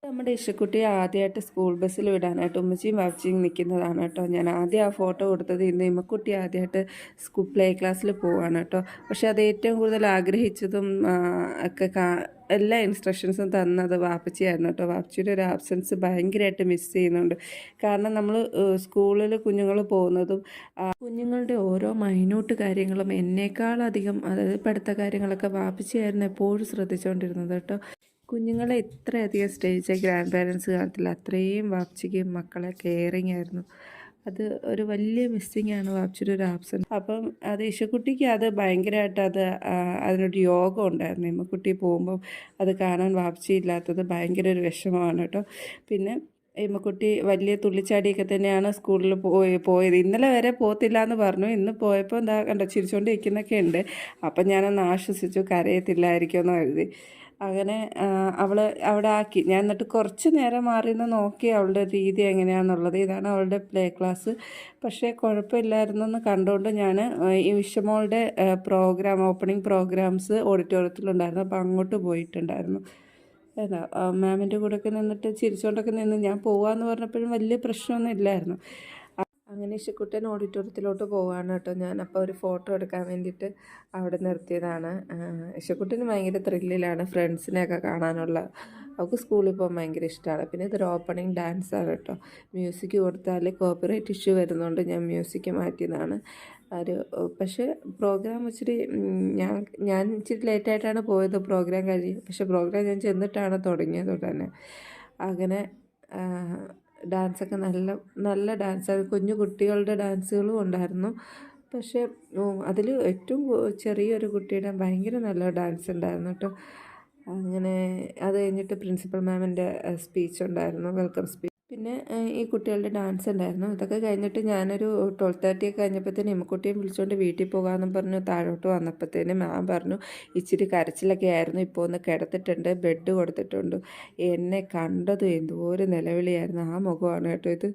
നമ്മുടെ ഇഷക്കുട്ടിയെ ആദ്യമായിട്ട് സ്കൂൾ ബസ്സിൽ വിടാനായിട്ട് ഉമ്മച്ചിയും വാപ്പച്ചിയും നിൽക്കുന്നതാണ് കേട്ടോ. ഞാൻ ആദ്യം ആ ഫോട്ടോ കൊടുത്തത് ഇന്ന് ഇമ്മക്കുട്ടി ആദ്യമായിട്ട് പ്ലേ ക്ലാസ്സിൽ പോവാണ് കേട്ടോ. പക്ഷെ അത് ഏറ്റവും കൂടുതൽ ആഗ്രഹിച്ചതും ഒക്കെ എല്ലാ ഇൻസ്ട്രക്ഷൻസും തന്നത് വാപ്പച്ചിയായിരുന്നു കേട്ടോ. വാപ്പച്ചിയുടെ ഒരു ആബ്സെൻസ് ഭയങ്കരമായിട്ട് മിസ് ചെയ്യുന്നുണ്ട്. കാരണം നമ്മൾ സ്കൂളിൽ കുഞ്ഞുങ്ങൾ പോകുന്നതും കുഞ്ഞുങ്ങളുടെ ഓരോ മൈന്യൂട്ട് കാര്യങ്ങളും എന്നേക്കാളധികം, അതായത് പഠിത്ത കാര്യങ്ങളൊക്കെ വാപ്പച്ചിയായിരുന്നു എപ്പോഴും ശ്രദ്ധിച്ചുകൊണ്ടിരുന്നത് കേട്ടോ. കുഞ്ഞുങ്ങളെ ഇത്രയധികം സ്റ്റേജ് ഗ്രാൻഡ് പാരൻസ് കാണത്തില്ല, അത്രയും വാപ്ചിക്ക് മക്കളെ കെയറിങ് ആയിരുന്നു. അത് ഒരു വലിയ മിസ്സിങ് ആണ് വാപ്ചിയുടെ ഒരു ആബ്സെൻസ്. അപ്പം അത് ഇഷക്കുട്ടിക്ക് അത് ഭയങ്കരമായിട്ട് അതിനൊരു യോഗം ഉണ്ടായിരുന്നു. ഇമ്മക്കുട്ടി പോകുമ്പം അത് കാണാൻ വാപ്ചി ഇല്ലാത്തത് ഭയങ്കര ഒരു വിഷമമാണ് കേട്ടോ. പിന്നെ ഇമ്മക്കുട്ടി വലിയ തുള്ളിച്ചാടിയൊക്കെ തന്നെയാണ് സ്കൂളിൽ പോയത്. ഇന്നലെ വരെ പോകത്തില്ല എന്ന് പറഞ്ഞു. ഇന്ന് പോയപ്പോൾ എന്താ കണ്ടോ ചിരിച്ചുകൊണ്ടിരിക്കുന്നൊക്കെ ഉണ്ട്. അപ്പം ഞാനൊന്ന് ആശ്വസിച്ചു, കരയത്തില്ലായിരിക്കും എന്ന് കരുതി. അങ്ങനെ അവൾ അവിടെ ആക്കി. ഞാൻ എന്നിട്ട് കുറച്ച് നേരം മാറി നിന്ന് നോക്കി അവളുടെ രീതി എങ്ങനെയാണെന്നുള്ളത്. ഇതാണ് അവളുടെ പ്ലേ ക്ലാസ്. പക്ഷേ കുഴപ്പമില്ലായിരുന്നെന്ന് കണ്ടുകൊണ്ട് ഞാൻ ഈ വിഷമോളുടെ ഓപ്പണിംഗ് പ്രോഗ്രാംസ് ഓഡിറ്റോറിയത്തിലുണ്ടായിരുന്നു. അപ്പോൾ അങ്ങോട്ട് പോയിട്ടുണ്ടായിരുന്നു. ഏതാ മാമിൻ്റെ കൂടെയൊക്കെ നിന്നിട്ട് ചിരിച്ചുകൊണ്ടൊക്കെ നിന്ന് ഞാൻ പോവാമെന്ന് പറഞ്ഞപ്പോഴും വലിയ പ്രശ്നമൊന്നും ഇല്ലായിരുന്നു. അങ്ങനെ ഇഷക്കുട്ടൻ ഓഡിറ്റോറിയത്തിലോട്ട് പോവാണ് കേട്ടോ. ഞാൻ അപ്പോൾ ഒരു ഫോട്ടോ എടുക്കാൻ വേണ്ടിയിട്ട് അവിടെ നിർത്തിയതാണ്. ഇഷക്കുട്ടന് ഭയങ്കര ത്രില്ലിലാണ് ഫ്രണ്ട്സിനെയൊക്കെ കാണാനുള്ള. അവൾക്ക് സ്കൂളിൽ പോകാൻ ഭയങ്കര ഇഷ്ടമാണ്. പിന്നെ ഇതൊരു ഓപ്പണിംഗ് ഡാൻസാണ് കേട്ടോ. മ്യൂസിക് കൊടുത്താൽ കോപ്പിറൈറ്റ് ഇഷ്യൂ വരുന്നതുകൊണ്ട് ഞാൻ മ്യൂസിക് മാറ്റിയതാണ്. പക്ഷേ പ്രോഗ്രാം ഇച്ചിരി ഞാൻ ഇച്ചിരി ലേറ്റായിട്ടാണ് പോയത് പ്രോഗ്രാം കഴിഞ്ഞ്. പക്ഷേ പ്രോഗ്രാം ഞാൻ ചെന്നിട്ടാണ് തുടങ്ങിയത് തന്നെ. അങ്ങനെ ഡാൻസൊക്കെ നല്ല നല്ല ഡാൻസ്, കുഞ്ഞു കുട്ടികളുടെ ഡാൻസുകളും ഉണ്ടായിരുന്നു. പക്ഷേ അതിൽ ഏറ്റവും ചെറിയൊരു കുട്ടിയുടെ ഭയങ്കര നല്ല ഡാൻസ് ഉണ്ടായിരുന്നു കേട്ടോ. അങ്ങനെ അത് കഴിഞ്ഞിട്ട് പ്രിൻസിപ്പൽ മാമിൻ്റെ സ്പീച്ച് ഉണ്ടായിരുന്നു, വെൽക്കം സ്പീച്ച്. പിന്നെ ഈ കുട്ടികളുടെ ഡാൻസ് ഉണ്ടായിരുന്നു. ഇതൊക്കെ കഴിഞ്ഞിട്ട് ഞാനൊരു 12:30 ഒക്കെ കഴിഞ്ഞപ്പോഴത്തേനും ഇമ്മക്കുട്ടിയും വിളിച്ചുകൊണ്ട് വീട്ടിൽ പോകാമെന്നും പറഞ്ഞു താഴോട്ട് വന്നപ്പോഴത്തേനും മാം പറഞ്ഞു ഇച്ചിരി കരച്ചിലൊക്കെ ആയിരുന്നു, ഇപ്പോൾ ഒന്ന് കിടത്തിട്ടുണ്ട്, ബെഡ് കൊടുത്തിട്ടുണ്ട്. എന്നെ കണ്ടതും എന്തോ ഒരു നിലവിളിയായിരുന്നു. ആ മുഖമാണ് കേട്ടോ ഇത്.